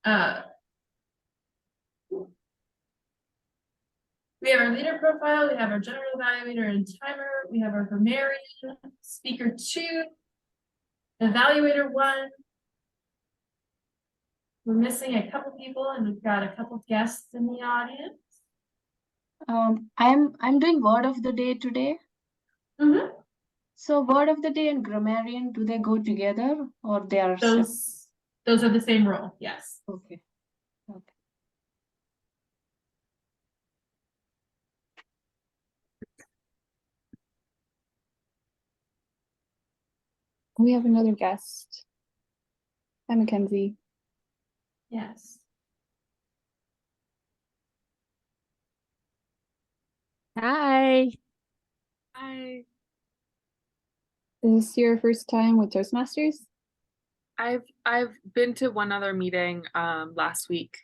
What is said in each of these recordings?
Uh, we have our leader profile, we have our general evaluator and timer, we have our grammarian, speaker 2, evaluator 1. We're missing a couple people and we've got a couple guests in the audience. I'm doing word of the day today. Mm-hmm. So word of the day and grammarian, do they go together or they are separate? Those are the same role, yes. Okay. We have another guest. Hi, Mackenzie. Yes. Hi. Hi. Is this your first time with Toastmasters? I've been to one other meeting last week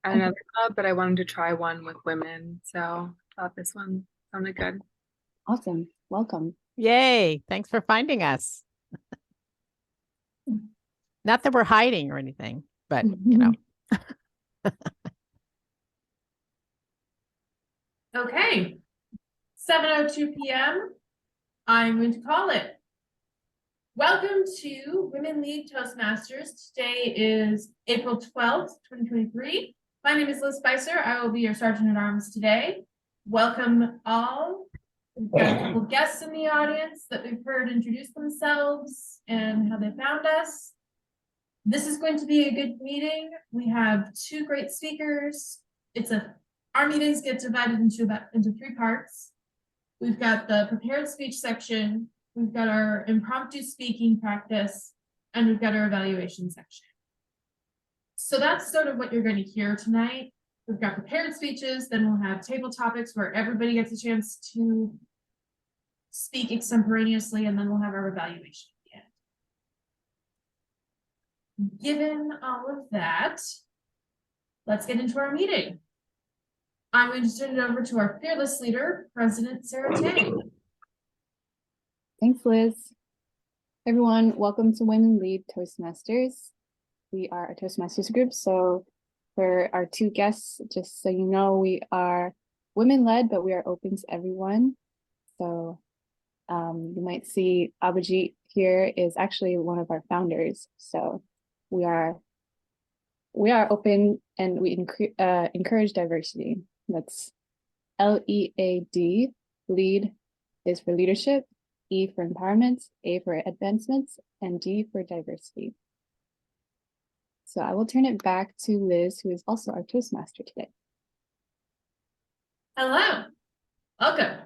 at another club, but I wanted to try one with women, so thought this one sounded good. Awesome. Welcome. Yay. Thanks for finding us. Not that we're hiding or anything, but you know. Okay. 7:02 p.m. I'm going to call it. Welcome to Women Lead Toastmasters. Today is April 12th, 2023. My name is Liz Spicer. I will be your Sergeant at Arms today. Welcome all. We've got a couple guests in the audience that we've heard introduce themselves and how they found us. This is going to be a good meeting. We have 2 great speakers. Our meetings get divided into 3 parts. We've got the prepared speech section, we've got our impromptu speaking practice, and we've got our evaluation section. So that's sort of what you're going to hear tonight. We've got prepared speeches, then we'll have table topics where everybody gets a chance to speak extemporaneously, and then we'll have our evaluation at the end. Given all of that, let's get into our meeting. I'm going to turn it over to our fearless leader, President Sarah Tang. Thanks, Liz. Everyone, welcome to Women Lead Toastmasters. We are a Toastmasters group, so for our 2 guests, just so you know, we are women-led, but we are open to everyone. So you might see Abhijit here is actually one of our founders. So we are open and we encourage diversity. That's L.E.A.D. Lead is for leadership, E for empowerment, A for advancements, and D for diversity. So I will turn it back to Liz, who is also our Toastmaster today. Hello, welcome.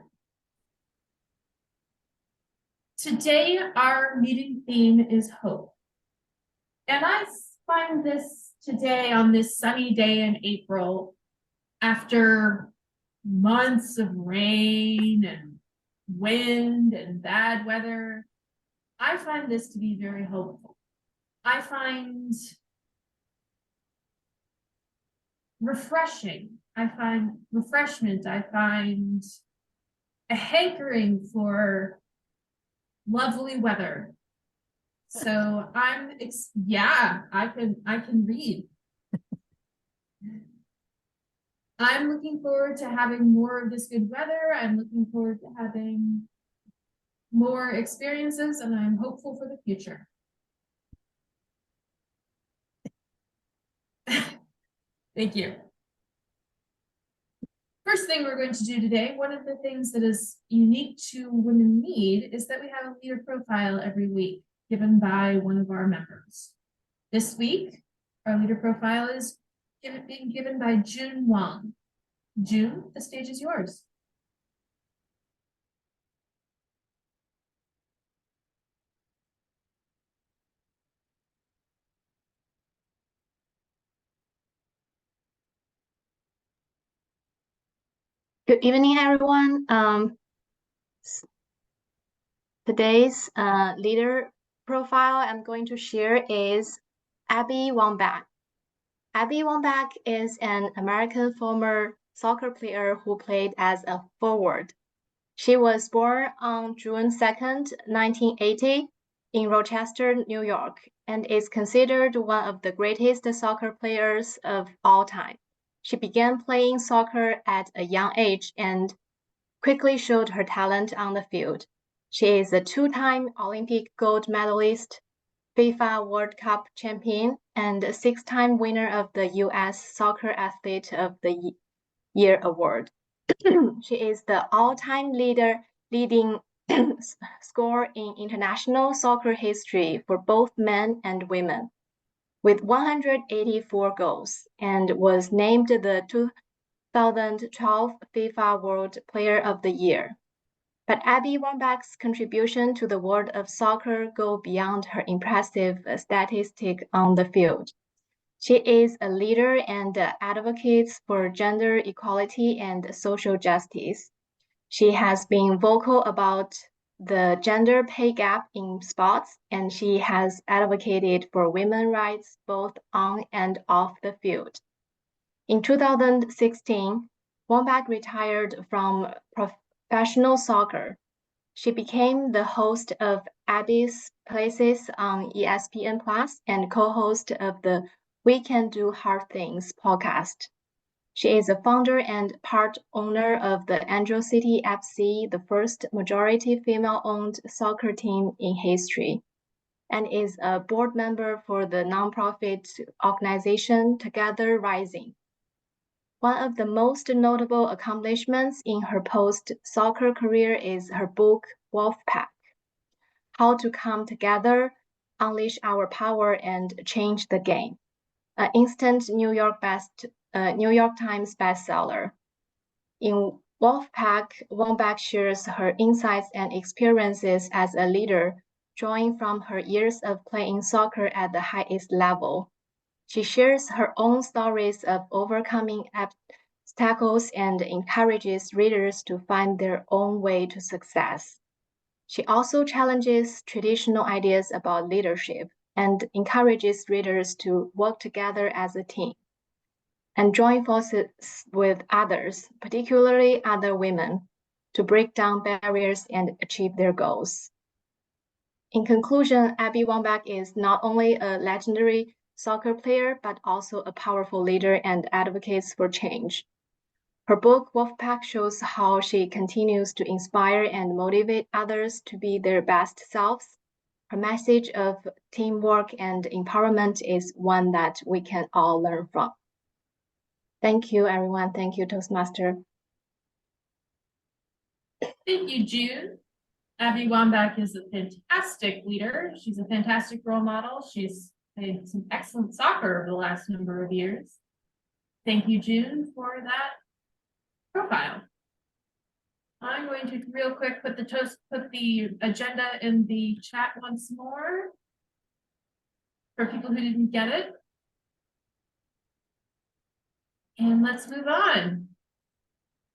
Today, our meeting theme is hope. And I find this today on this sunny day in April, after months of rain and wind and bad weather, I find this to be very hopeful. I find refreshing. I find refreshment. I find a hankering for lovely weather. So I can read. I'm looking forward to having more of this good weather. I'm looking forward to having more experiences, and I'm hopeful for the future. Thank you. First thing we're going to do today, one of the things that is unique to Women Lead is that we have a leader profile every week given by one of our members. This week, our leader profile is being given by June Wang. June, the stage is yours. Good evening, everyone. Today's leader profile I'm going to share is Abby Wambach. Abby Wambach is an American former soccer player who played as a forward. She was born on June 2nd, 1980 in Rochester, New York, and is considered one of the greatest soccer players of all time. She began playing soccer at a young age and quickly showed her talent on the field. She is a two-time Olympic gold medalist, FIFA World Cup champion, and a six-time winner of the U.S. Soccer Athlete of the Year award. She is the all-time leading scorer in international soccer history for both men and women, with 184 goals, and was named the 2012 FIFA World Player of the Year. But Abby Wambach's contribution to the world of soccer go beyond her impressive statistic on the field. She is a leader and advocates for gender equality and social justice. She has been vocal about the gender pay gap in sports, and she has advocated for women's rights both on and off the field. In 2016, Wambach retired from professional soccer. She became the host of Abby's Places on ESPN Plus and co-host of the We Can Do Hard Things podcast. She is a founder and part owner of the Angel City FC, the first majority female-owned soccer team in history, and is a board member for the nonprofit organization Together Rising. One of the most notable accomplishments in her post-soccer career is her book, Wolfpack: How to Come Together, Unleash Our Power, and Change the Game, an instant New York Times bestseller. In Wolfpack, Wambach shares her insights and experiences as a leader, drawing from her years of playing soccer at the highest level. She shares her own stories of overcoming obstacles and encourages readers to find their own way to success. She also challenges traditional ideas about leadership and encourages readers to work together as a team and join forces with others, particularly other women, to break down barriers and achieve their goals. In conclusion, Abby Wambach is not only a legendary soccer player, but also a powerful leader and advocates for change. Her book, Wolfpack, shows how she continues to inspire and motivate others to be their best selves. Her message of teamwork and empowerment is one that we can all learn from. Thank you, everyone. Thank you, Toastmaster. Thank you, June. Abby Wambach is a fantastic leader. She's a fantastic role model. She's played some excellent soccer over the last number of years. Thank you, June, for that profile. I'm going to real quick put the agenda in the chat once more for people who didn't get it. And let's move on.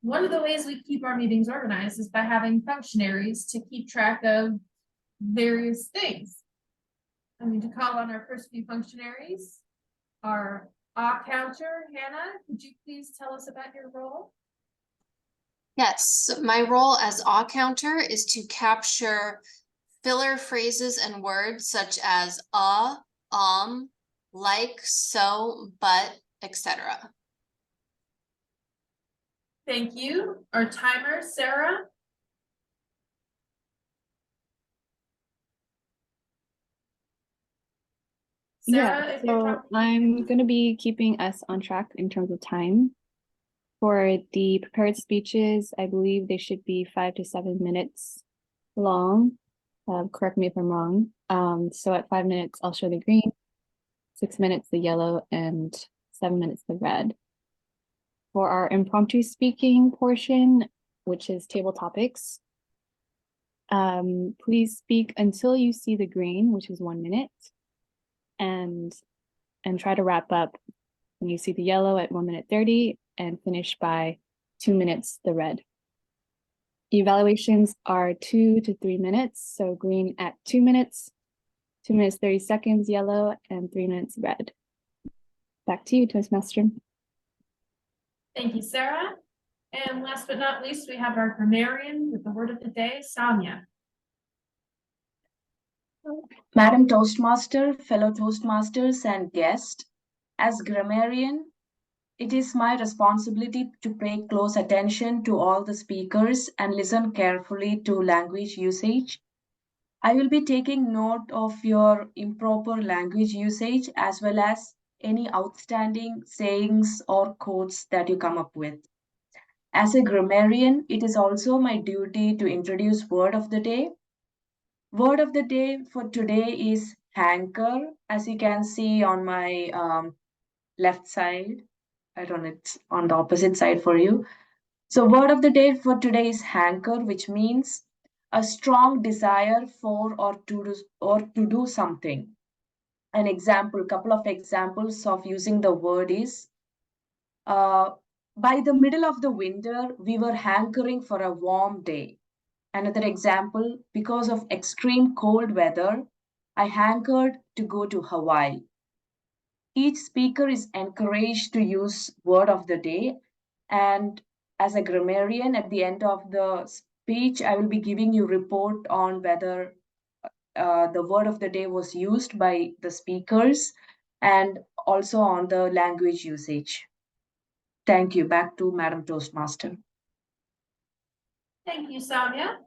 One of the ways we keep our meetings organized is by having functionaries to keep track of various things. I'm going to call on our first few functionaries. Our counter, Hannah, could you please tell us about your role? Yes, my role as awe counter is to capture filler phrases and words such as like, so, but, etc. Thank you. Our timer, Sarah. Sarah, Yeah, if you're so talking. I'm going to be keeping us on track in terms of time. For the prepared speeches, I believe they should be 5 to 7 minutes long. Correct me if I'm wrong. So at 5 minutes, I'll show the green, 6 minutes the yellow, and 7 minutes the red. For our impromptu speaking portion, which is table topics, please speak until you see the green, which is 1 minute, and try to wrap up when you see the yellow at 1 minute 30 and finish by 2 minutes the red. Evaluations are 2 to 3 minutes, so green at 2 minutes, 2 minutes 30 seconds yellow, and 3 minutes red. Back to you, Toastmaster. Thank you, Sarah. And last but not least, we have our grammarian with the word of the day, Sonia. Madam Toastmaster, fellow Toastmasters, and guest, as grammarian, it is my responsibility to pay close attention to all the speakers and listen carefully to language usage. I will be taking note of your improper language usage as well as any outstanding sayings or quotes that you come up with. As a grammarian, it is also my duty to introduce word of the day. Word of the day for today is hanker, as you can see on my left side. I don't know, it's on the opposite side for you. So, word of the day for today is hanker, which means a strong desire for or to do something. An example, couple of examples of using the word is uh, by the middle of the winter, we were hankering for a warm day. Another example, because of extreme cold weather, I hankered to go to Hawaii. Each speaker is encouraged to use word of the day. And as a grammarian, at the end of the speech, I will be giving you report on whether the word of the day was used by the speakers and also on the language usage. Thank you. Back to Madam Toastmaster. Thank you, Sonia.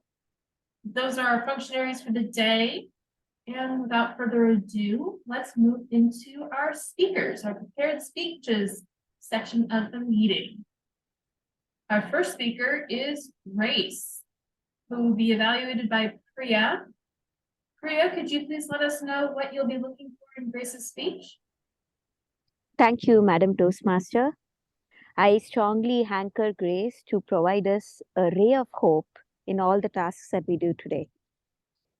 Those are our functionaries for the day. And without further ado, let's move into our speakers, our prepared speeches section of the meeting. Our first speaker is Grace, who will be evaluated by Priya. Priya, could you please let us know what you'll be looking for in Grace's speech? Thank you, Madam Toastmaster. I strongly hanker Grace to provide us a ray of hope in all the tasks that we do today.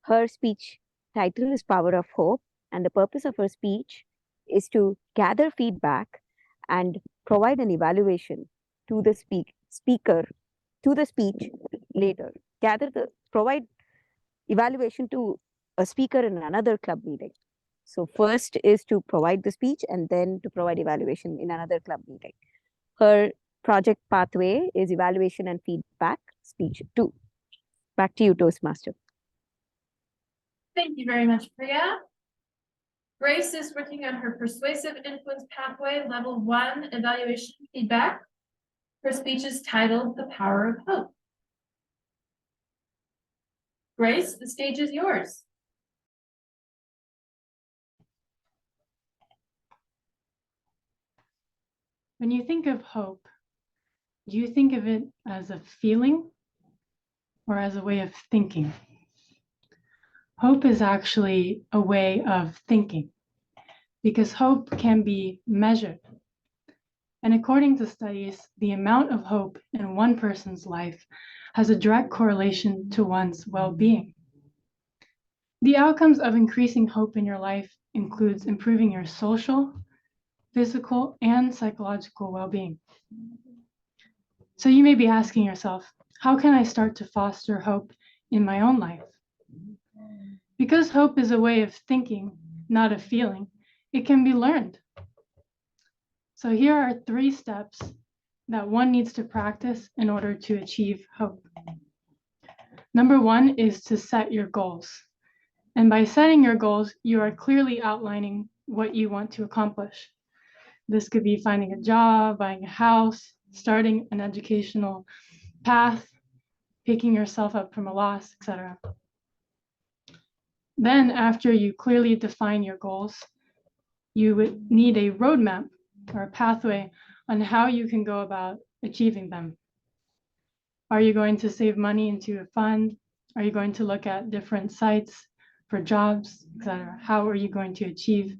Her speech title is Power of Hope, and the purpose of her speech is to gather feedback and provide an evaluation to the speaker to the speech later. Provide evaluation to a speaker in another club meeting. So first is to provide the speech and then to provide evaluation in another club meeting. Her project pathway is evaluation and feedback speech 2. Back to you, Toastmaster. Thank you very much, Priya. Grace is working on her persuasive influence pathway, level 1 evaluation feedback. Her speech is titled The Power of Hope. Grace, the stage is yours. When you think of hope, do you think of it as a feeling or as a way of thinking? Hope is actually a way of thinking because hope can be measured. And according to studies, the amount of hope in one person's life has a direct correlation to one's well-being. The outcomes of increasing hope in your life includes improving your social, physical, and psychological well-being. So you may be asking yourself, how can I start to foster hope in my own life? Because hope is a way of thinking, not a feeling, it can be learned. So here are 3 steps that one needs to practice in order to achieve hope. Number 1 is to set your goals. And by setting your goals, you are clearly outlining what you want to accomplish. This could be finding a job, buying a house, starting an educational path, picking yourself up from a loss, etc. Then after you clearly define your goals, you would need a roadmap or a pathway on how you can go about achieving them. Are you going to save money into a fund? Are you going to look at different sites for jobs, etc.? How are you going to achieve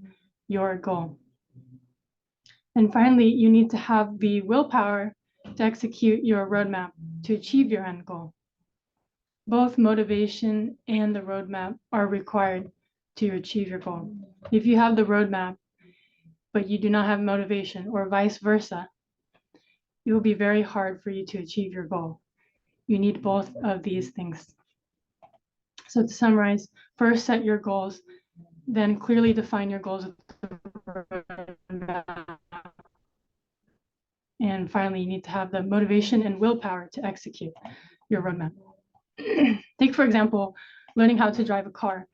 your goal? And finally, you need to have the willpower to execute your roadmap to achieve your end goal. Both motivation and the roadmap are required to achieve your goal. If you have the roadmap, but you do not have motivation, or vice versa, it will be very hard for you to achieve your goal. You need both of these things. So to summarize, first set your goals, then clearly define your goals. And finally, you need to have the motivation and willpower to execute your roadmap. Take, for example, learning how to drive a car.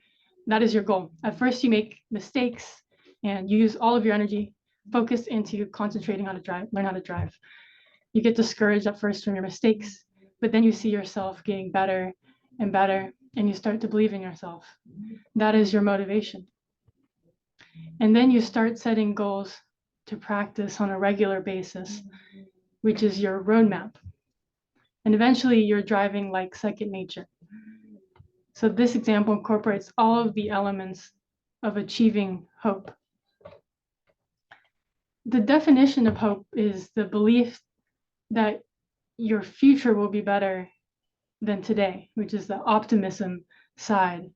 that is your goal. At first, you make mistakes and you use all of your energy, focus into concentrating how to drive, learn how to drive. You get discouraged at first from your mistakes, but then you see yourself getting better and better, and you start to believe in yourself. That is your motivation. And then you start setting goals to practice on a regular basis, which is your roadmap. And eventually you're driving like second nature. So this example incorporates all of the elements of achieving hope. The definition of hope is the belief that your future will be better than today, which is the optimism side.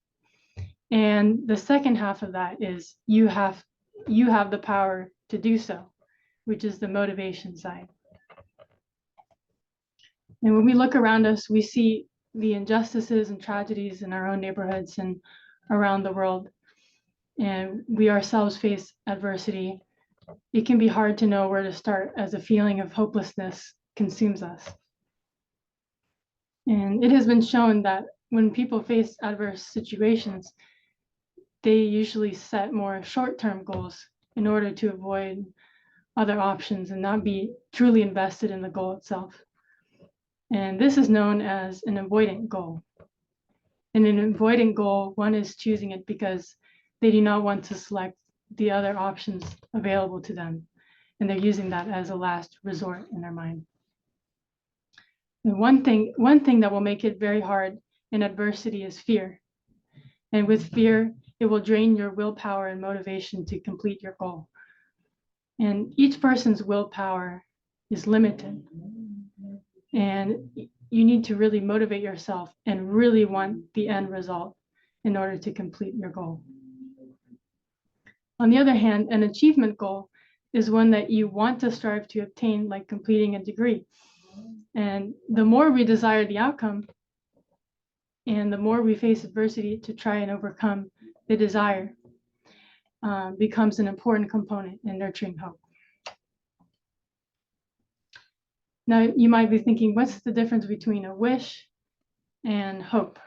And the second half of that is you have the power to do so, which is the motivation side. And when we look around us, we see the injustices and tragedies in our own neighborhoods and around the world. And we ourselves face adversity. It can be hard to know where to start as a feeling of hopelessness consumes us. And it has been shown that when people face adverse situations, they usually set more short-term goals in order to avoid other options and not be truly invested in the goal itself. And this is known as an avoidant goal. In an avoidant goal, one is choosing it because they do not want to select the other options available to them. And they're using that as a last resort in their mind. And one thing that will make it very hard in adversity is fear. And with fear, it will drain your willpower and motivation to complete your goal. And each person's willpower is limited. And you need to really motivate yourself and really want the end result in order to complete your goal. On the other hand, an achievement goal is one that you want to strive to obtain, like completing a degree. And the more we desire the outcome, and the more we face adversity to try and overcome the desire, becomes an important component in nurturing hope. Now, you might be thinking, what's the difference between a wish and hope?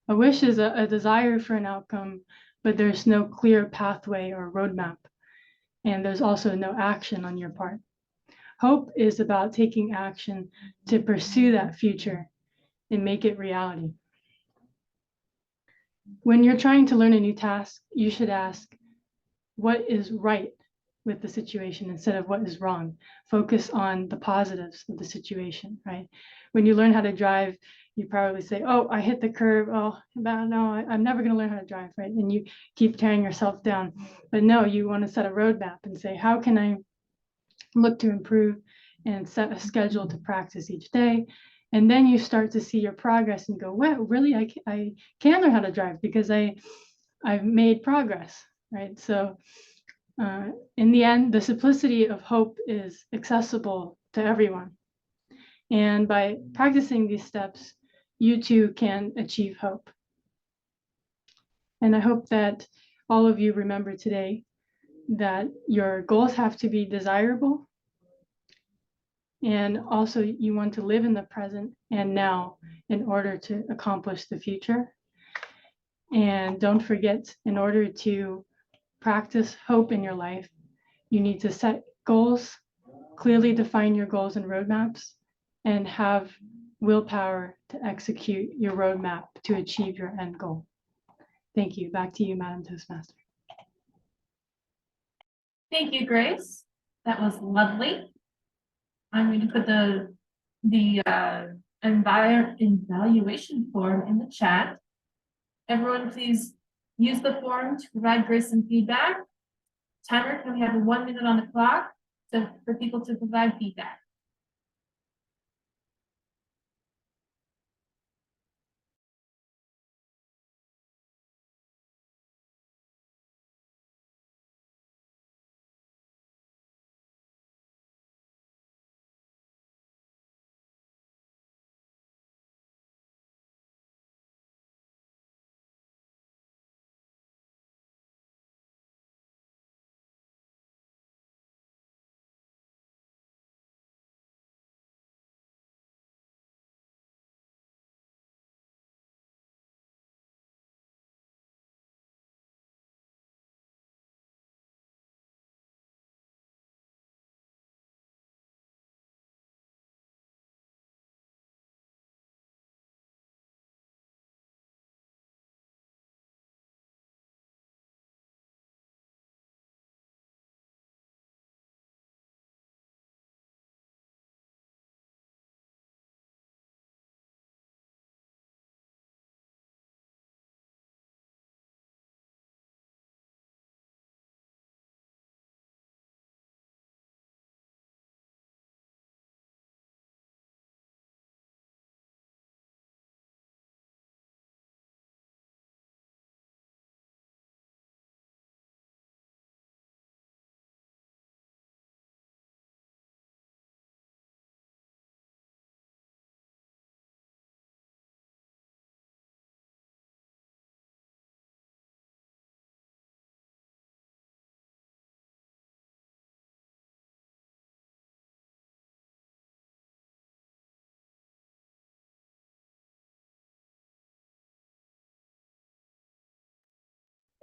A wish is a desire for an outcome, but there's no clear pathway or roadmap. And there's also no action on your part. Hope is about taking action to pursue that future and make it reality. When you're trying to learn a new task, you should ask, what is right with the situation instead of what is wrong? Focus on the positives of the situation, right? When you learn how to drive, you probably say, oh, I hit the curb. Oh, no, I'm never going to learn how to drive, right? And you keep tearing yourself down. But no, you want to set a roadmap and say, how can I look to improve and set a schedule to practice each day? And then you start to see your progress and go, wow, really, I can learn how to drive because I've made progress, right? So in the end, the simplicity of hope is accessible to everyone. And by practicing these steps, you too can achieve hope. And I hope that all of you remember today that your goals have to be desirable. And also you want to live in the present and now in order to accomplish the future. And don't forget, in order to practice hope in your life, you need to set goals, clearly define your goals and roadmaps, and have willpower to execute your roadmap to achieve your end goal. Thank you. Back to you, Madam Toastmaster. Thank you, Grace. That was lovely. I'm going to put the evaluation form in the chat. Everyone, please use the form to provide Grace some feedback. Timer, can we have 1 minute on the clock for people to provide feedback?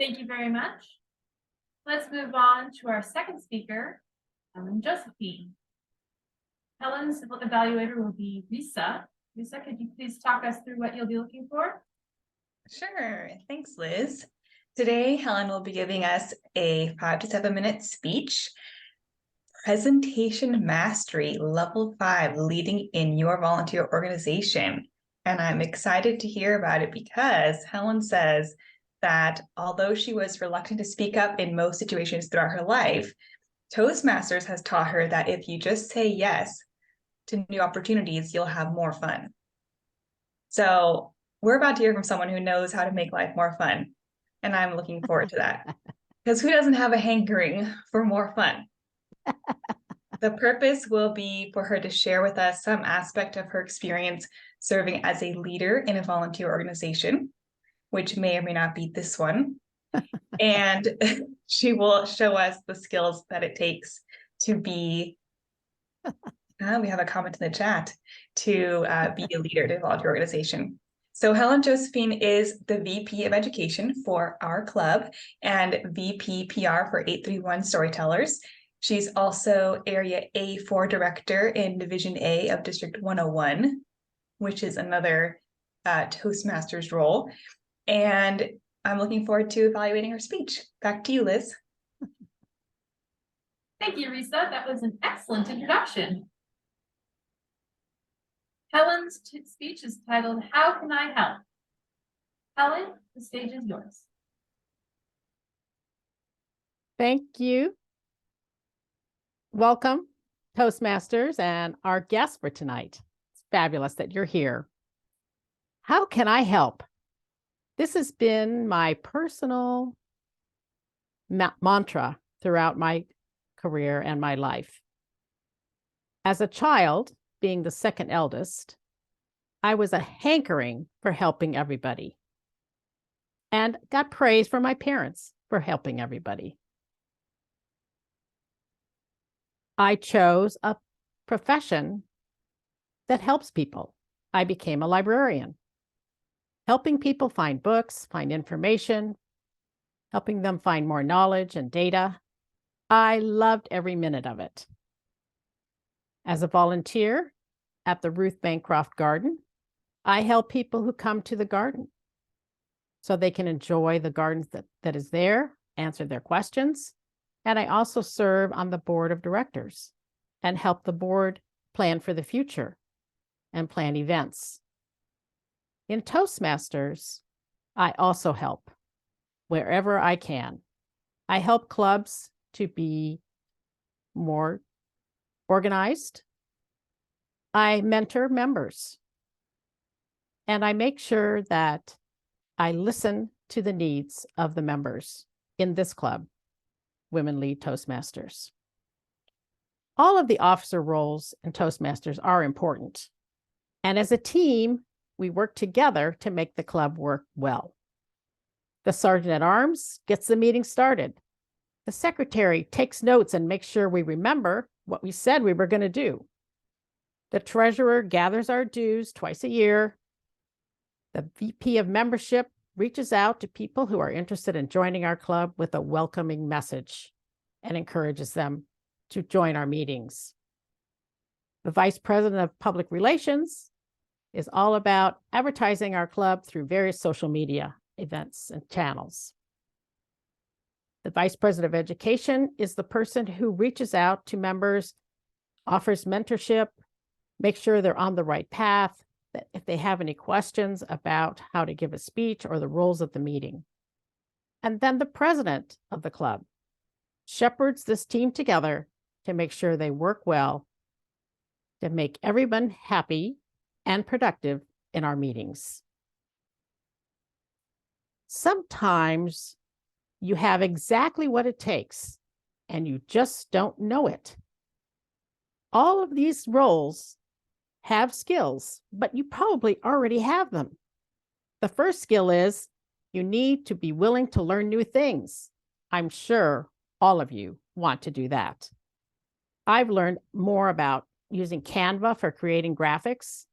Thank you very much. Let's move on to our second speaker, Helen Josephine. Helen's evaluator will be Lisa. Lisa, could you please talk us through what you'll be looking for? Sure. Thanks, Liz. Today, Helen will be giving us a 5 to 7 minute speech. Presentation Mastery, Level 5, leading in your volunteer organization. And I'm excited to hear about it because Helen says that although she was reluctant to speak up in most situations throughout her life, Toastmasters has taught her that if you just say yes to new opportunities, you'll have more fun. So we're about to hear from someone who knows how to make life more fun. And I'm looking forward to that. Because who doesn't have a hankering for more fun? The purpose will be for her to share with us some aspect of her experience serving as a leader in a volunteer organization, which may or may not be this one. And she will show us the skills that it takes to be, we have a comment in the chat, to be a leader in a volunteer organization. So Helen Josephine is the VP of Education for our club and VP PR for 831 Storytellers. She's also Area A4 Director in Division A of District 101, which is another Toastmasters role. And I'm looking forward to evaluating her speech. Back to you, Liz. Thank you, Lisa. That was an excellent introduction. Helen's speech is titled, How Can I Help? Helen, the stage is yours. Thank you. Welcome, Toastmasters, and our guest for tonight. It's fabulous that you're here. How can I help? This has been my personal mantra throughout my career and my life. As a child, being the second eldest, I was a hankering for helping everybody and got praise from my parents for helping everybody. I chose a profession that helps people. I became a librarian, helping people find books, find information, helping them find more knowledge and data. I loved every minute of it. As a volunteer at the Ruth Bancroft Garden, I help people who come to the garden so they can enjoy the gardens that is there, answer their questions. And I also serve on the board of directors and help the board plan for the future and plan events. In Toastmasters, I also help wherever I can. I help clubs to be more organized. I mentor members. And I make sure that I listen to the needs of the members in this club, Women Lead Toastmasters. All of the officer roles in Toastmasters are important. And as a team, we work together to make the club work well. The sergeant at arms gets the meeting started. The secretary takes notes and makes sure we remember what we said we were going to do. The treasurer gathers our dues twice a year. The VP of membership reaches out to people who are interested in joining our club with a welcoming message and encourages them to join our meetings. The vice president of public relations is all about advertising our club through various social media events and channels. The vice president of education is the person who reaches out to members, offers mentorship, makes sure they're on the right path, that if they have any questions about how to give a speech or the rules of the meeting. And then the president of the club shepherds this team together to make sure they work well, to make everyone happy and productive in our meetings. Sometimes you have exactly what it takes and you just don't know it. All of these roles have skills, but you probably already have them. The first skill is you need to be willing to learn new things. I'm sure all of you want to do that. I've learned more about using Canva for creating graphics,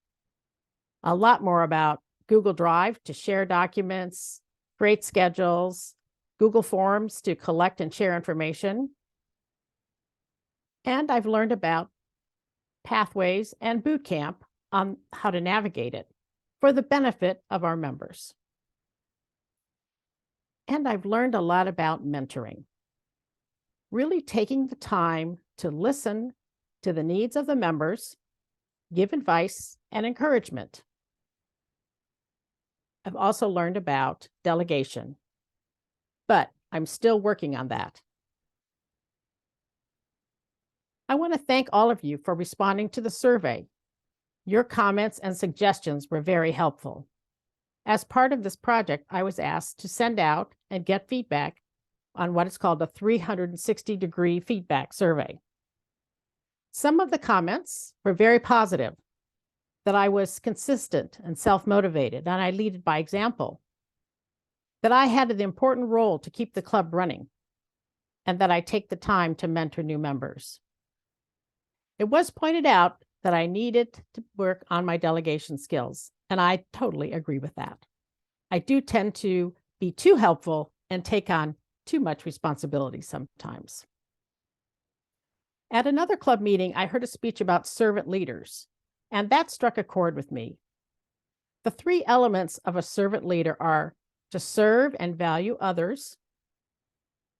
a lot more about Google Drive to share documents, create schedules, Google Forms to collect and share information. And I've learned about pathways and boot camp on how to navigate it for the benefit of our members. And I've learned a lot about mentoring, really taking the time to listen to the needs of the members, give advice and encouragement. I've also learned about delegation, but I'm still working on that. I want to thank all of you for responding to the survey. Your comments and suggestions were very helpful. As part of this project, I was asked to send out and get feedback on what is called a 360-degree feedback survey. Some of the comments were very positive, that I was consistent and self-motivated, and I lead by example, that I had an important role to keep the club running, and that I take the time to mentor new members. It was pointed out that I needed to work on my delegation skills, and I totally agree with that. I do tend to be too helpful and take on too much responsibility sometimes. At another club meeting, I heard a speech about servant leaders, and that struck a chord with me. The three elements of a servant leader are to serve and value others,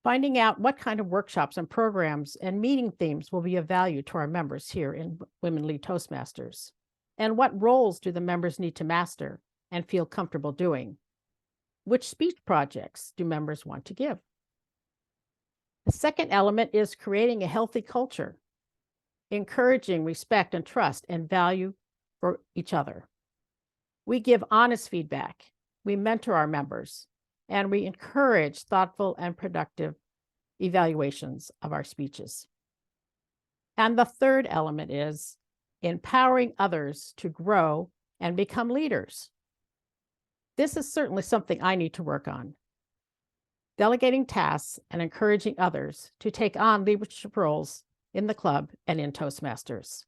finding out what kind of workshops and programs and meeting themes will be of value to our members here in Women Lead Toastmasters, and what roles do the members need to master and feel comfortable doing. Which speech projects do members want to give? The second element is creating a healthy culture, encouraging respect and trust and value for each other. We give honest feedback, we mentor our members, and we encourage thoughtful and productive evaluations of our speeches. And the third element is empowering others to grow and become leaders. This is certainly something I need to work on. Delegating tasks and encouraging others to take on leadership roles in the club and in Toastmasters.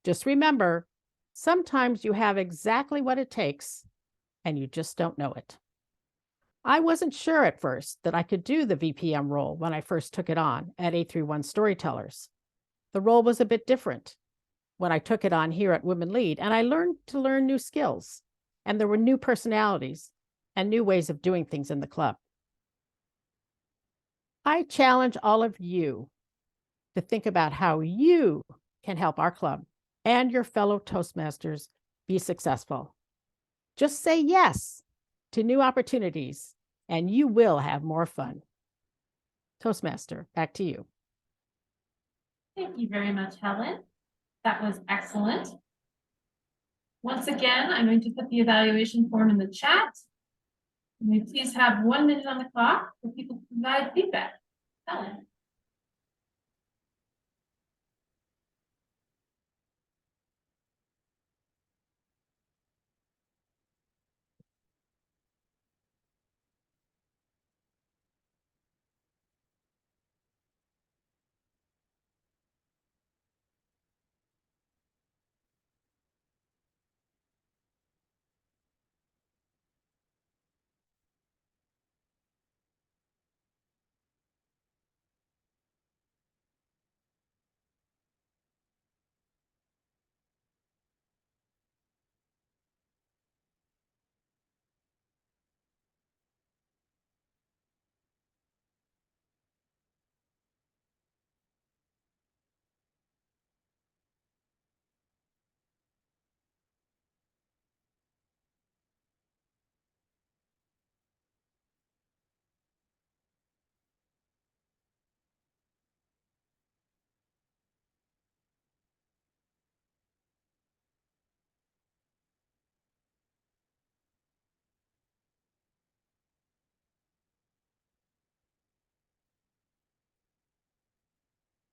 Just remember, sometimes you have exactly what it takes and you just don't know it. I wasn't sure at first that I could do the VPM role when I first took it on at 831 Storytellers. The role was a bit different when I took it on here at Women Lead, and I learned to learn new skills, and there were new personalities and new ways of doing things in the club. I challenge all of you to think about how you can help our club and your fellow Toastmasters be successful. Just say yes to new opportunities, and you will have more fun. Toastmaster, back to you. Thank you very much, Helen. That was excellent. Once again, I'm going to put the evaluation form in the chat. Can we please have 1 minute on the clock for people to provide feedback? Helen.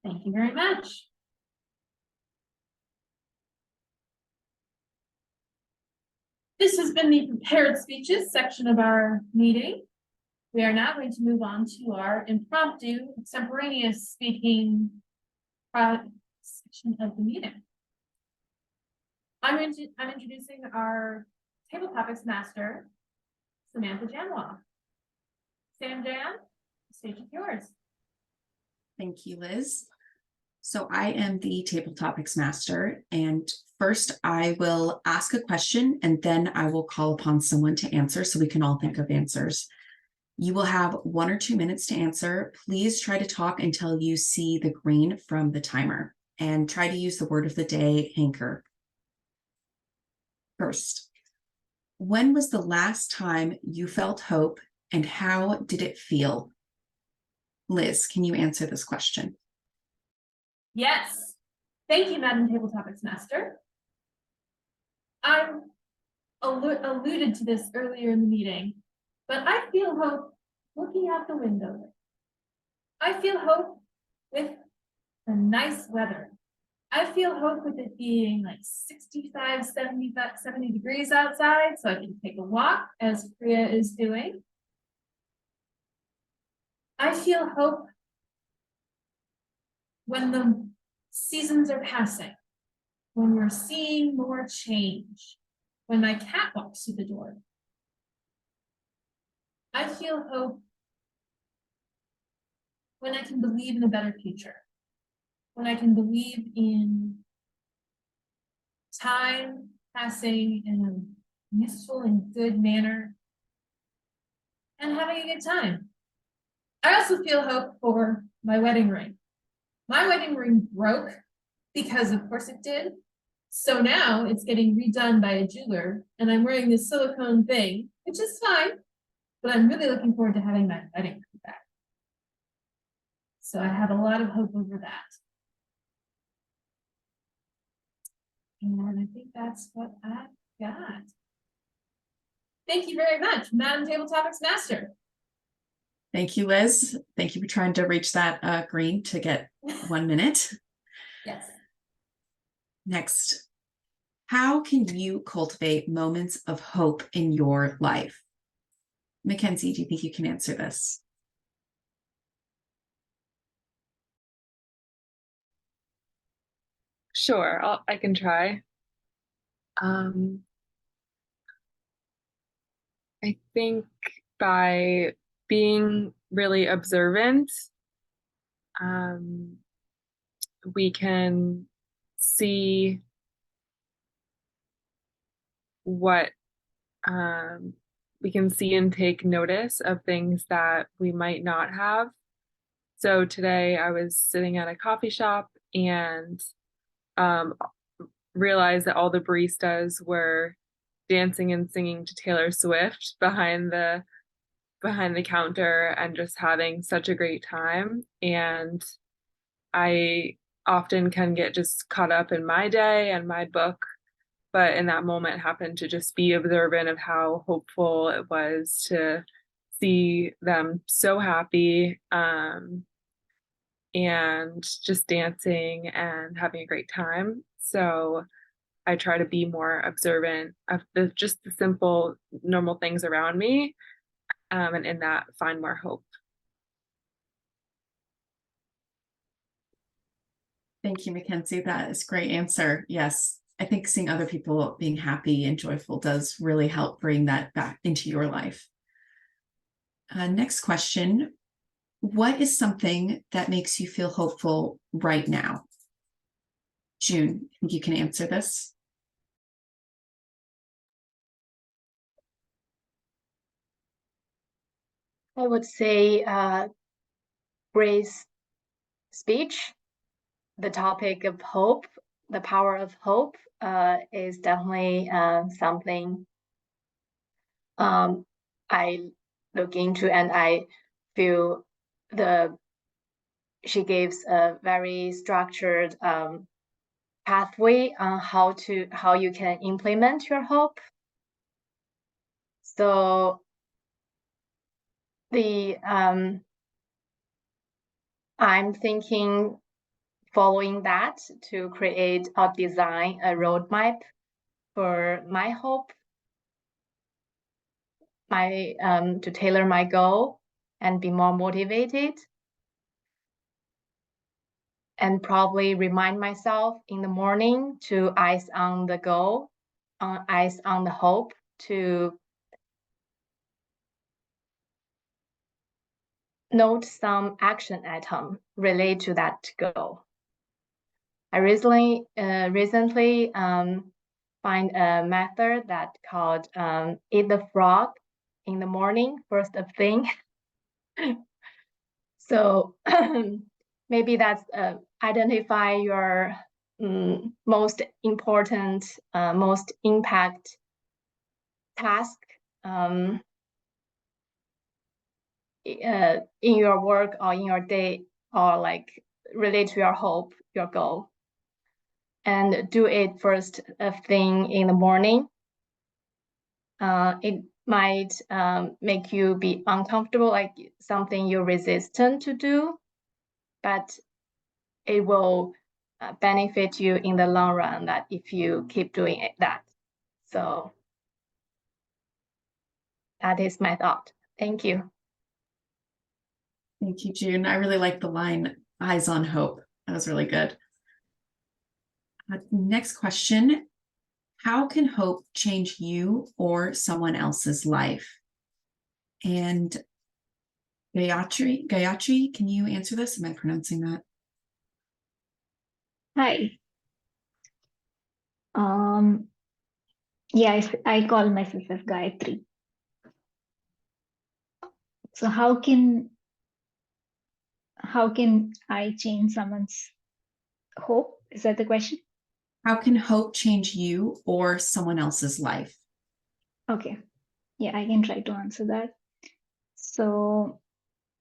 Thank you very much. This has been the prepared speeches section of our meeting. We are now going to move on to our impromptu extemporaneous speaking section of the meeting. I'm introducing our table topics master, Samantha Janwall. Sam Jan, the stage is yours. Thank you, Liz. So I am the table topics master, and first I will ask a question and then I will call upon someone to answer so we can all think of answers. You will have 1 or 2 minutes to answer. Please try to talk until you see the green from the timer and try to use the word of the day, anchor. First, when was the last time you felt hope and how did it feel? Liz, can you answer this question? Yes. Thank you, Madam Table Topics Master. I alluded to this earlier in the meeting, but I feel hope looking out the window. I feel hope with the nice weather. I feel hope with it being like 65, 70 degrees outside, so I can take a walk as Priya is doing. I feel hope when the seasons are passing, when we're seeing more change, when my cat walks through the door. I feel hope when I can believe in a better future, when I can believe in time passing in a useful and good manner and having a good time. I also feel hope for my wedding ring. My wedding ring broke because of course it did. So now it's getting redone by a jeweler and I'm wearing this silicone thing, which is fine, but I'm really looking forward to having my wedding ring back. So I have a lot of hope over that. And I think that's what I've got. Thank you very much, Madam Table Topics Master. Thank you, Liz. Thank you for trying to reach that green to get 1 minute. Yes. Next, how can you cultivate moments of hope in your life? Mackenzie, do you think you can answer this? Sure, I can try. I think by being really observant, we can see what we can see and take notice of things that we might not have. So today I was sitting at a coffee shop and realized that all the baristas were dancing and singing to Taylor Swift behind the counter and just having such a great time. And I often can get just caught up in my day and my book, but in that moment happened to just be observant of how hopeful it was to see them so happy and just dancing and having a great time. So I try to be more observant of just the simple, normal things around me, and in that find more hope. Thank you, Mackenzie. That is a great answer. Yes, I think seeing other people being happy and joyful does really help bring that back into your life. Next question. What is something that makes you feel hopeful right now? June, I think you can answer this. I would say Grace's speech, the topic of hope, the power of hope is definitely something I look into, and I feel she gives a very structured pathway on how you can implement your hope. So I'm thinking following that to create or design a roadmap for my hope, to tailor my goal and be more motivated, and probably remind myself in the morning to eyes on the goal, eyes on the hope, to note some action item related to that goal. I recently find a method that called eat the frog in the morning, first of thing. So maybe that's identify your most important, most impact task in your work or in your day, or like relate to your hope, your goal. And do it first thing in the morning. It might make you be uncomfortable, like something you're resistant to do, but it will benefit you in the long run that if you keep doing it that. So that is my thought. Thank you. Thank you, June. I really like the line, eyes on hope. That was really good. Next question. How can hope change you or someone else's life? And Gayatri, can you answer this? Am I pronouncing that? Hi. Yeah, I call myself as Gayatri. So how can I change someone's hope? Is that the question? How can hope change you or someone else's life? Okay. Yeah, I can try to answer that. So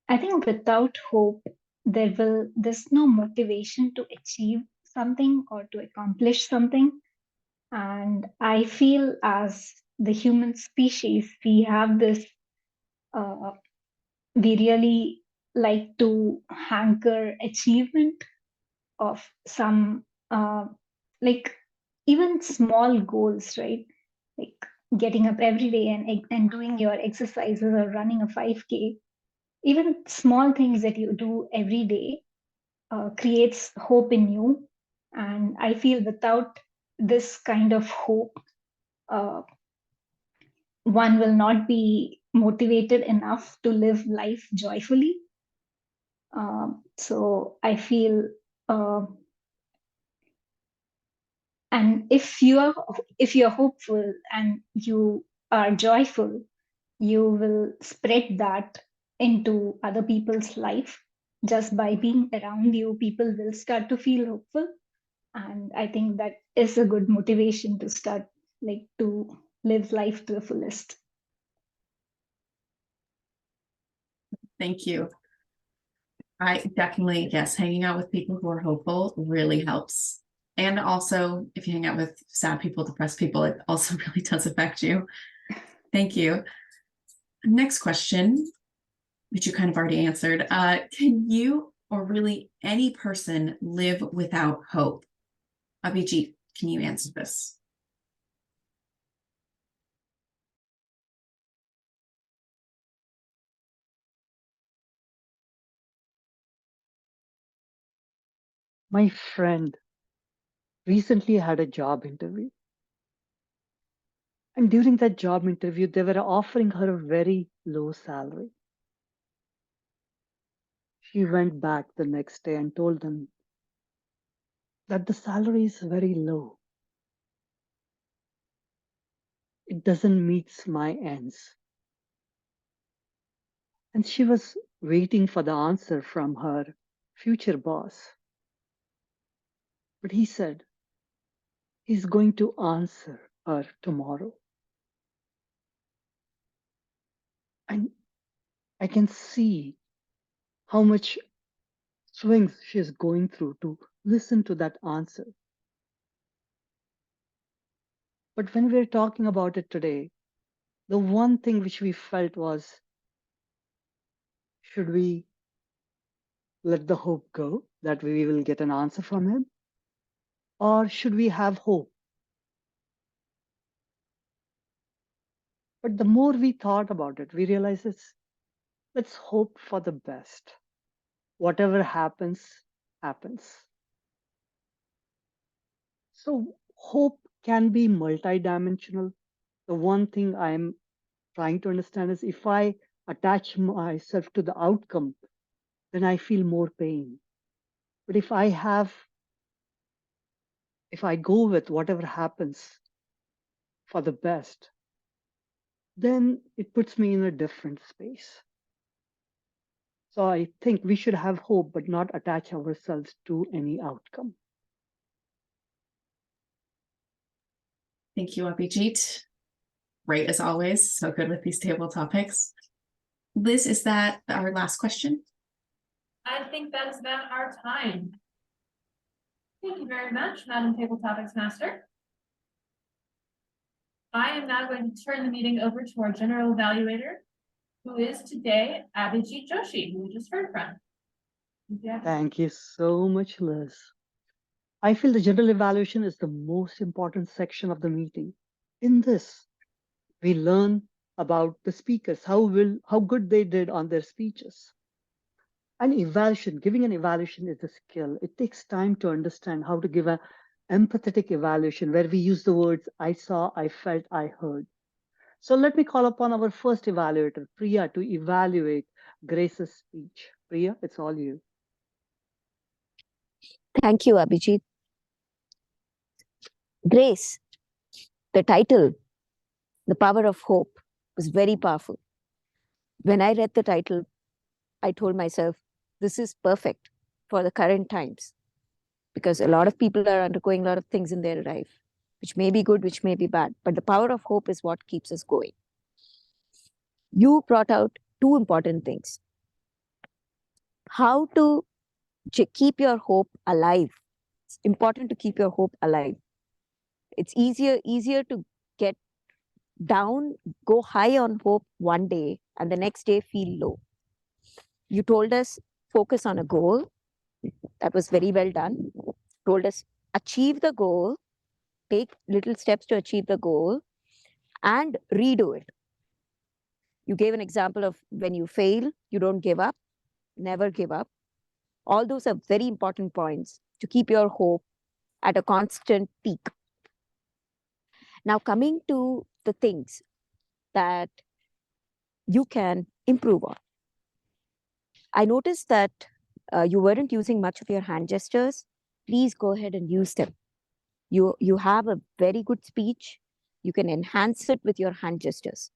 I think without hope, there's no motivation to achieve something or to accomplish something. And I feel as the human species, we have this, we really like to hanker achievement of some, like even small goals, right? Like getting up every day and doing your exercises or running a 5K. Even small things that you do every day creates hope in you. And I feel without this kind of hope, one will not be motivated enough to live life joyfully. So I feel, and if you're hopeful and you are joyful, you will spread that into other people's life. Just by being around you, people will start to feel hopeful. And I think that is a good motivation to start, like, to live life to the fullest. Thank you. I definitely, yes, hanging out with people who are hopeful really helps. And also, if you hang out with sad people, depressed people, it also really does affect you. Thank you. Next question, which you kind of already answered. Can you or really any person live without hope? Abhijit, can you answer this? My friend recently had a job interview. And during that job interview, they were offering her a very low salary. She went back the next day and told them that the salary is very low. It doesn't meet my ends. And she was waiting for the answer from her future boss. But he said he's going to answer her tomorrow. And I can see how much swings she's going through to listen to that answer. But when we're talking about it today, the one thing which we felt was, should we let the hope go that we will get an answer from him? Or should we have hope? But the more we thought about it, we realized let's hope for the best. Whatever happens, happens. So hope can be multidimensional. The one thing I'm trying to understand is if I attach myself to the outcome, then I feel more pain. But if I go with whatever happens for the best, then it puts me in a different space. So I think we should have hope, but not attach ourselves to any outcome. Thank you, Abhijit. Great as always. So good with these table topics. Liz, is that our last question? I think that is about our time. Thank you very much, Madam Table Topics Master. I am now going to turn the meeting over to our general evaluator, who is today Abhijit Joshi, who we just heard from. Thank you so much, Liz. I feel the general evaluation is the most important section of the meeting. In this, we learn about the speakers, how good they did on their speeches. Giving an evaluation is a skill. It takes time to understand how to give an empathetic evaluation where we use the words I saw, I felt, I heard. So let me call upon our first evaluator, Priya, to evaluate Grace's speech. Priya, it's all you. Thank you, Abhijit. Grace, the title, The Power of Hope, was very powerful. When I read the title, I told myself, this is perfect for the current times, because a lot of people are undergoing a lot of things in their life, which may be good, which may be bad, but the power of hope is what keeps us going. You brought out two important things. How to keep your hope alive. It's important to keep your hope alive. It's easier to get down, go high on hope one day, and the next day feel low. You told us focus on a goal. That was very well done. Told us achieve the goal, take little steps to achieve the goal, and redo it. You gave an example of when you fail, you don't give up, never give up. All those are very important points to keep your hope at a constant peak. Now, coming to the things that you can improve on. I noticed that you weren't using much of your hand gestures. Please go ahead and use them. You have a very good speech. You can enhance it with your hand gestures.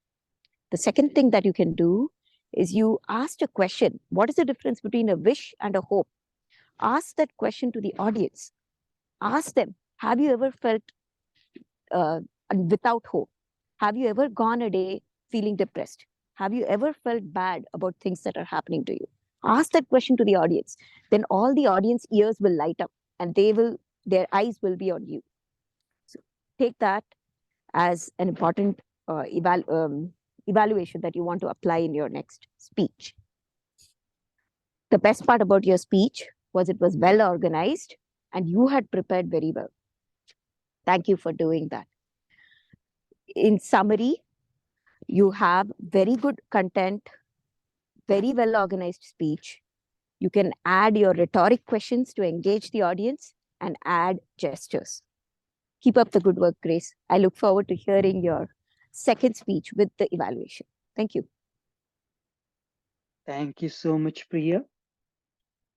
The second thing that you can do is you asked a question. What is the difference between a wish and a hope? Ask that question to the audience. Ask them, have you ever felt without hope? Have you ever gone a day feeling depressed? Have you ever felt bad about things that are happening to you? Ask that question to the audience. Then all the audience ears will light up and their eyes will be on you. So take that as an important evaluation that you want to apply in your next speech. The best part about your speech was it was well organized and you had prepared very well. Thank you for doing that. In summary, you have very good content, very well organized speech. You can add your rhetoric questions to engage the audience and add gestures. Keep up the good work, Grace. I look forward to hearing your second speech with the evaluation. Thank you. Thank you so much, Priya.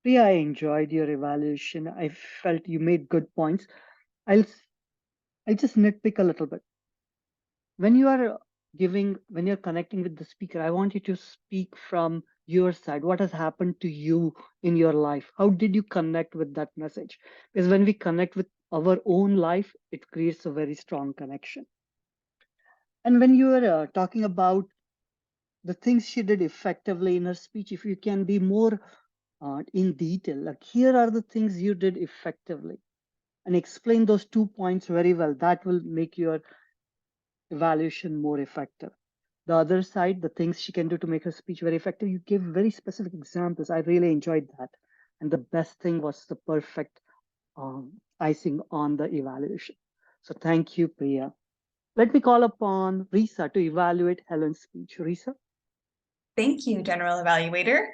Priya, I enjoyed your evaluation. I felt you made good points. I'll just nitpick a little bit. When you're connecting with the speaker, I want you to speak from your side. What has happened to you in your life? How did you connect with that message? Because when we connect with our own life, it creates a very strong connection. And when you are talking about the things she did effectively in her speech, if you can be more in detail, like here are the things you did effectively, and explain those 2 points very well, that will make your evaluation more effective. The other side, the things she can do to make her speech very effective, you give very specific examples. I really enjoyed that. And the best thing was the perfect icing on the evaluation. So thank you, Priya. Let me call upon Risa to evaluate Helen's speech. Risa? Thank you, General Evaluator.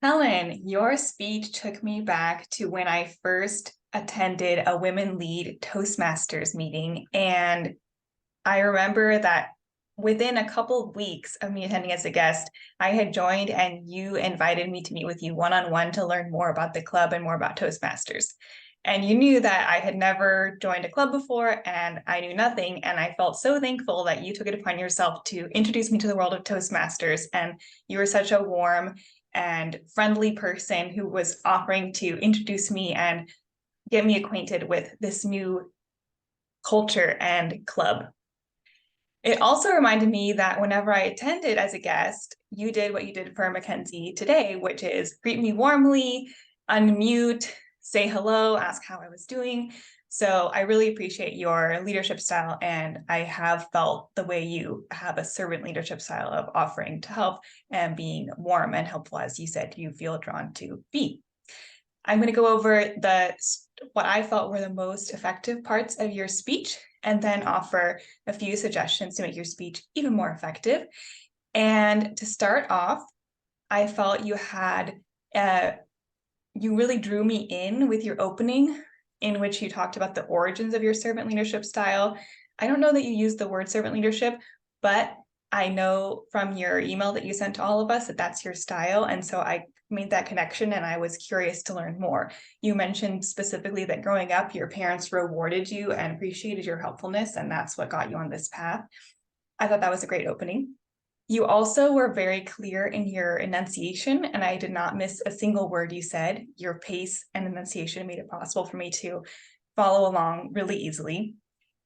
Helen, your speech took me back to when I first attended a Women Lead Toastmasters meeting. And I remember that within a couple of weeks of me attending as a guest, I had joined and you invited me to meet with you one-on-one to learn more about the club and more about Toastmasters. And you knew that I had never joined a club before and I knew nothing. And I felt so thankful that you took it upon yourself to introduce me to the world of Toastmasters. And you were such a warm and friendly person who was offering to introduce me and get me acquainted with this new culture and club. It also reminded me that whenever I attended as a guest, you did what you did for Mackenzie today, which is greet me warmly, unmute, say hello, ask how I was doing. So I really appreciate your leadership style, and I have felt the way you have a servant leadership style of offering to help and being warm and helpful, as you said, you feel drawn to be. I'm going to go over what I felt were the most effective parts of your speech, and then offer a few suggestions to make your speech even more effective. And to start off, I felt you really drew me in with your opening, in which you talked about the origins of your servant leadership style. I don't know that you used the word servant leadership, but I know from your email that you sent to all of us that that's your style. And so I made that connection and I was curious to learn more. You mentioned specifically that growing up, your parents rewarded you and appreciated your helpfulness, and that's what got you on this path. I thought that was a great opening. You also were very clear in your enunciation, and I did not miss a single word you said. Your pace and enunciation made it possible for me to follow along really easily.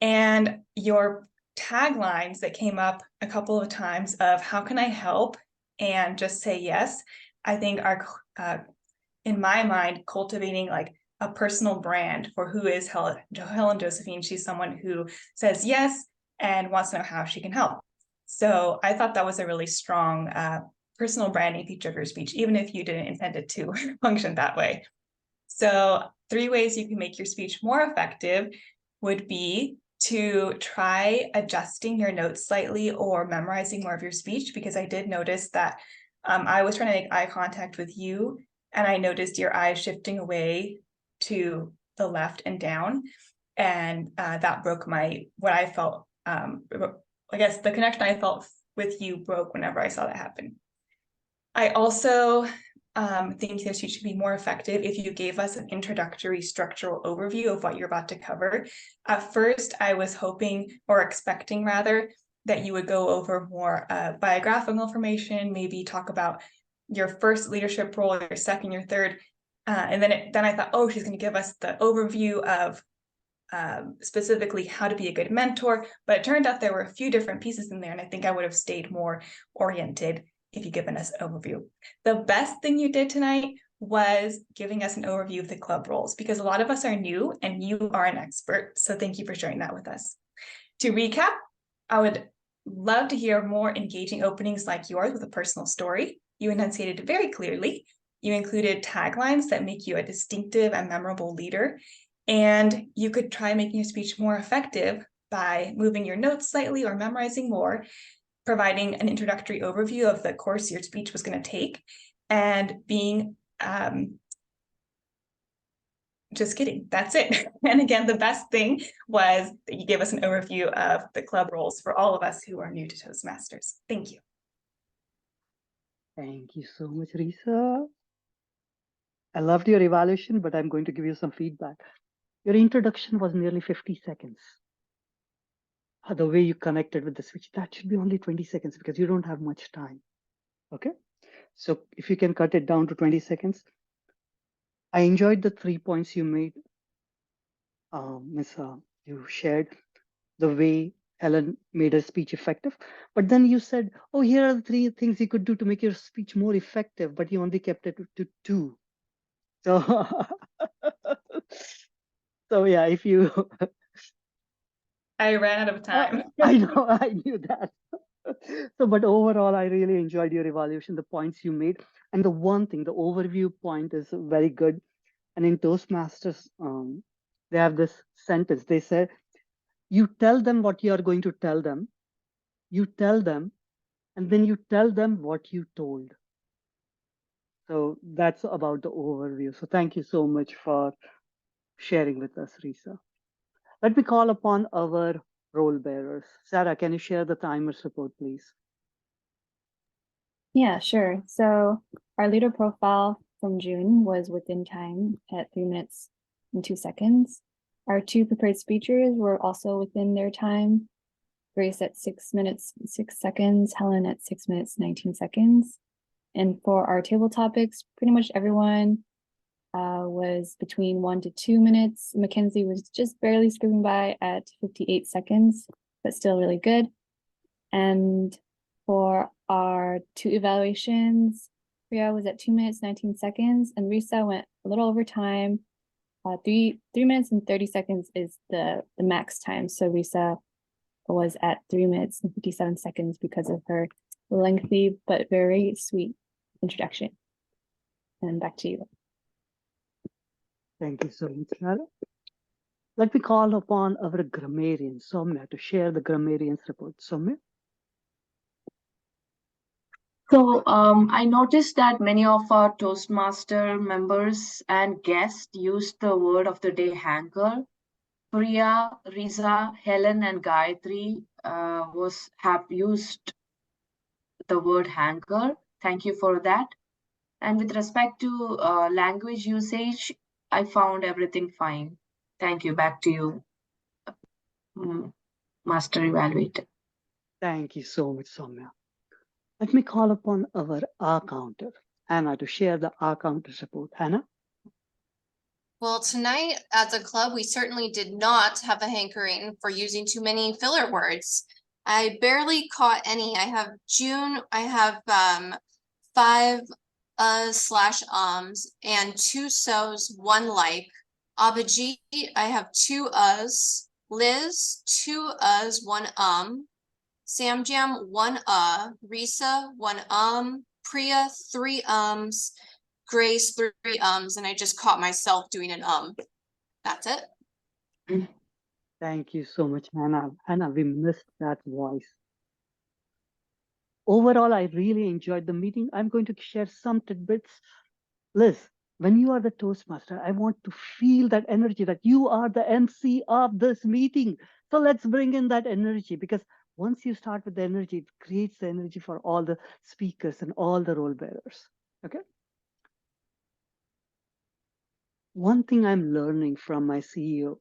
And your taglines that came up a couple of times of how can I help and just say yes, I think are, in my mind, cultivating like a personal brand for who is Helen Josephine. She's someone who says yes and wants to know how she can help. So I thought that was a really strong personal branding feature of your speech, even if you didn't intend it to function that way. So 3 ways you can make your speech more effective would be to try adjusting your notes slightly or memorizing more of your speech, because I did notice that I was trying to make eye contact with you and I noticed your eyes shifting away to the left and down. And that broke what I felt, I guess the connection I felt with you broke whenever I saw that happen. I also think this should be more effective if you gave us an introductory structural overview of what you're about to cover. At first, I was hoping, or expecting rather, that you would go over more biographical information, maybe talk about your first leadership role, your second, your third. And then I thought, oh, she's going to give us the overview of specifically how to be a good mentor. But it turned out there were a few different pieces in there, and I think I would have stayed more oriented if you'd given us an overview. The best thing you did tonight was giving us an overview of the club roles, because a lot of us are new and you are an expert. So thank you for sharing that with us. To recap, I would love to hear more engaging openings like yours with a personal story. You enunciated very clearly. You included taglines that make you a distinctive and memorable leader. And you could try making your speech more effective by moving your notes slightly or memorizing more, providing an introductory overview of the course your speech was going to take, and being just kidding, that's it. And again, the best thing was that you gave us an overview of the club roles for all of us who are new to Toastmasters. Thank you. Thank you so much, Risa. I loved your evaluation, but I'm going to give you some feedback. Your introduction was nearly 50 seconds. The way you connected with the switch, that should be only 20 seconds because you don't have much time. Okay, so if you can cut it down to 20 seconds. I enjoyed the 3 points you made, Miss. You shared the way Helen made her speech effective, but then you said, oh, here are the 3 things you could do to make your speech more effective, but you only kept it to 2. So, so yeah, if you I ran out of time. I know, I knew that. So, but overall, I really enjoyed your evaluation, the points you made. And the one thing, the overview point is very good. And in Toastmasters, they have this sentence. They say, you tell them what you are going to tell them. You tell them, and then you tell them what you told. So that's about the overview. So thank you so much for sharing with us, Risa. Let me call upon our role bearers. Sarah, can you share the timers report, please? Yeah, sure. So our leader profile from June was within time at 3 minutes and 2 seconds. Our 2 prepared speakers were also within their time. Grace at 6 minutes, 6 seconds, Helen at 6 minutes, 19 seconds. And for our table topics, pretty much everyone was between 1 to 2 minutes. Mackenzie was just barely scraping by at 58 seconds, but still really good. And for our 2 evaluations, Priya was at 2 minutes, 19 seconds, and Risa went a little over time. 3 minutes and 30 seconds is the max time. So Risa was at 3 minutes and 57 seconds because of her lengthy but very sweet introduction. And back to you. Thank you so much, Sarah. Let me call upon our grammarian, Soumya, to share the grammarian's report. Soumya? So I noticed that many of our Toastmaster members and guests used the word of the day hanker. Priya, Riza, Helen, and Gayatri have used the word hanker. Thank you for that. And with respect to language usage, I found everything fine. Thank you. Back to you, Master Evaluator. Thank you so much, Soumya. Let me call upon our R counter, Hannah, to share the R counter report. Hannah? Well, tonight as a club, we certainly did not have a hankering for using too many filler words. I barely caught any. I have June, I have 5 /ums and 2 so's, 1 like. Abhijit, I have 2 Liz, 2 1 Samjam, 1 Risa, 1 Priya, 3 Grace, 3 and I just caught myself doing an That's it. Thank you so much, Hannah. Hannah, we missed that voice. Overall, I really enjoyed the meeting. I'm going to share some tidbits. Liz, when you are the Toastmaster, I want to feel that energy that you are the MC of this meeting. So let's bring in that energy, because once you start with the energy, it creates the energy for all the speakers and all the role bearers. Okay. One thing I'm learning from my CEO,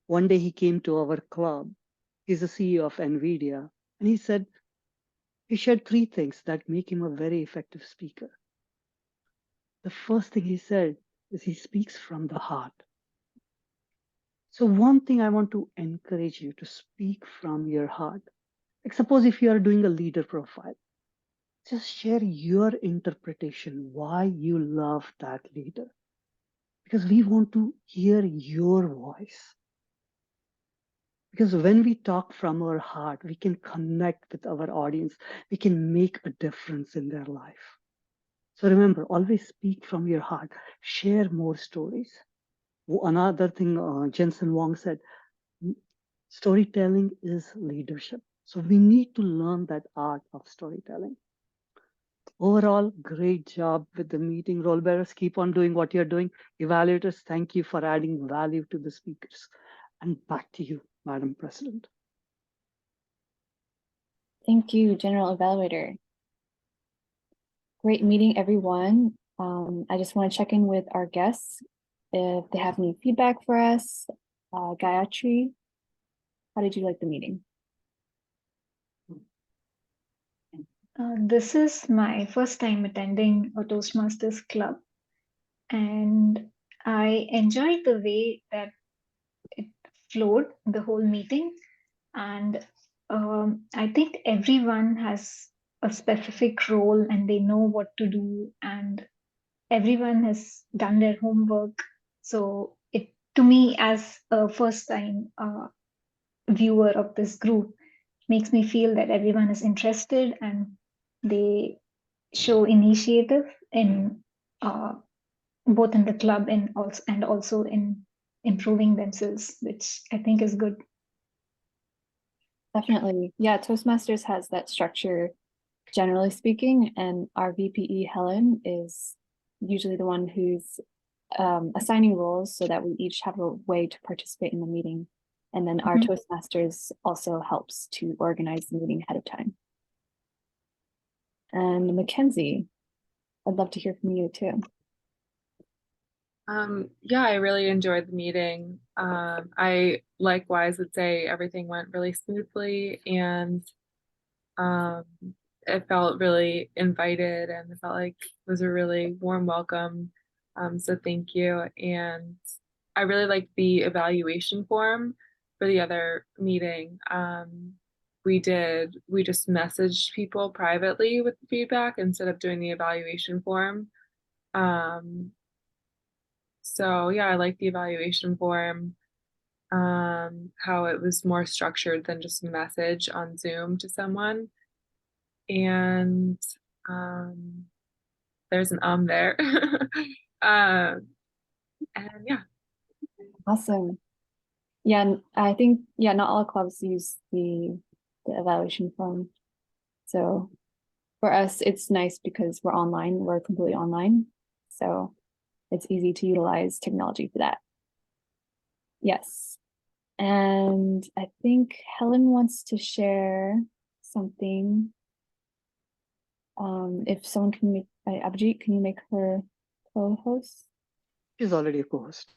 one day he came to our club. He's the CEO of NVIDIA. And he said, he shared 3 things that make him a very effective speaker. The first thing he said is he speaks from the heart. So one thing I want to encourage you to speak from your heart. Like suppose if you are doing a leader profile, just share your interpretation, why you love that leader. Because we want to hear your voice. Because when we talk from our heart, we can connect with our audience. We can make a difference in their life. So remember, always speak from your heart. Share more stories. Another thing Jensen Wong said, storytelling is leadership. So we need to learn that art of storytelling. Overall, great job with the meeting. Role bearers, keep on doing what you're doing. Evaluators, thank you for adding value to the speakers. And back to you, Madam President. Thank you, General Evaluator. Great meeting, everyone. I just want to check in with our guests if they have any feedback for us. Gayatri, how did you like the meeting? This is my first time attending a Toastmasters club, and I enjoyed the way that it flowed, the whole meeting. And I think everyone has a specific role and they know what to do, and everyone has done their homework. So it, to me, as a first time viewer of this group, makes me feel that everyone is interested and they show initiative in both in the club and also in improving themselves, which I think is good. Definitely. Yeah, Toastmasters has that structure, generally speaking, and our VPE, Helen, is usually the one who's assigning roles so that we each have a way to participate in the meeting. And then our Toastmasters also helps to organize the meeting ahead of time. And Mackenzie, I'd love to hear from you too. Yeah, I really enjoyed the meeting. I likewise would say everything went really smoothly, and it felt really invited, and it felt like it was a really warm welcome. So thank you. And I really liked the evaluation form for the other meeting. We just messaged people privately with feedback instead of doing the evaluation form. So yeah, I like the evaluation form, how it was more structured than just a message on Zoom to someone. And there's an there. And yeah. Awesome. Yeah, and I think, yeah, not all clubs use the evaluation form. So for us, it's nice because we're online, we're completely online. So it's easy to utilize technology for that. Yes. And I think Helen wants to share something. If someone can make, Abhijit, can you make her co-host? She's already a co-host.